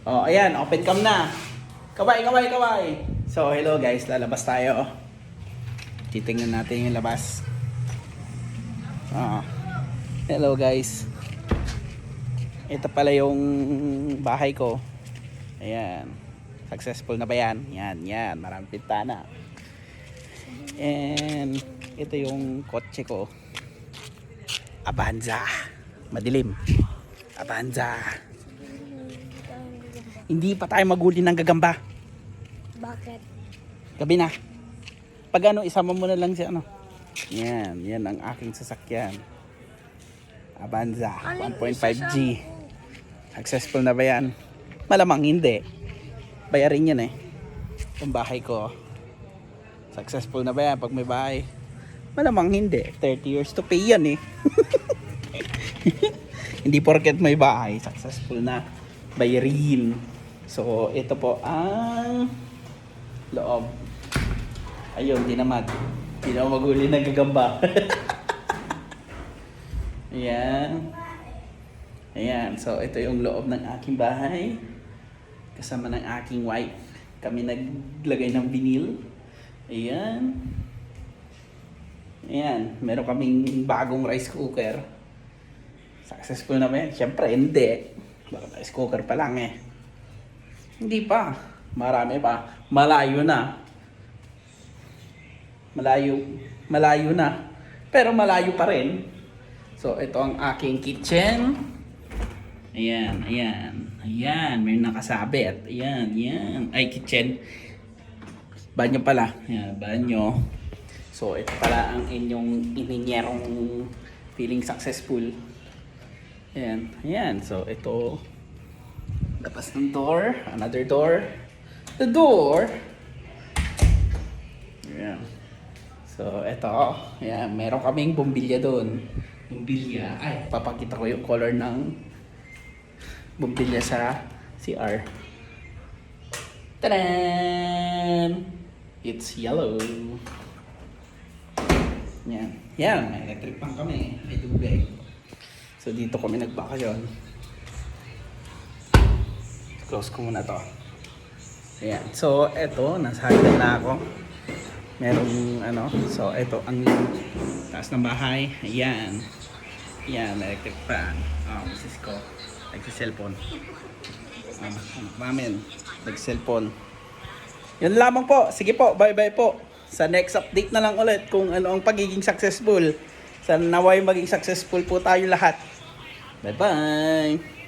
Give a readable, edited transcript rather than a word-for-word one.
Oh, ayan, open cam na. Kaway, kaway, kaway. So, hello guys, lalabas tayo. Titingnan natin yung labas. Hello guys. Ito pala yung bahay ko. Ayan. Successful na ba yan? Yan. Maraming pintana. And ito yung kotse ko. Avanza. Madilim. Avanza. Hindi pa tayo maguli ng gagamba. Bakit? Gabi na. Pag isama mo na lang siya Yan ang aking sasakyan. Avanza 1.5G. Successful na ba yan? Malamang hindi. Bayarin yan yung bahay ko. Successful na ba yan pag may bahay? Malamang hindi. 30 years to pay yan Hindi porket may bahay, successful na bayarin. So, ito po ang loob. Ayun, di naman maguli ng gagamba. Ayan. So, ito yung loob ng aking bahay. Kasama ng aking wife. Kami naglagay ng vinyl. Ayan. Meron kaming bagong rice cooker. Successful na ba yan? Siyempre, hindi. Baka rice cooker pa lang Hindi pa. Marami pa. Malayo na. Malayo na. Pero malayo pa rin. So, ito ang aking kitchen. Ayan. May nakasabit. Ayan. Ay, kitchen. Banyo pala. Ayan, banyo. So, ito pala ang inyong ininyerong feeling successful. Ayan. So, ito. Labas ng door. Another door. The door. Ayan. So, ito. Ayan. Meron kaming bumbilya doon. Bumbilya. Ay, papakita ko yung color ng bumbilya sa CR. Tadaan! It's yellow. Yan. May electric pan kami. May tubig. So, dito kami nagbakasyon. Close ko muna to. Ayan. So, eto. Nasa hagdan na ako. Merong So, eto ang taas ng bahay. Ayan. Electric fan. Misis ko. Nagsiselfon. Anak namin. Nagsiselfon. Yun lamang po. Sige po. Bye-bye po. Sa next update na lang ulit kung ano ang pagiging successful. Sana naway maging successful po tayo lahat. Bye-bye.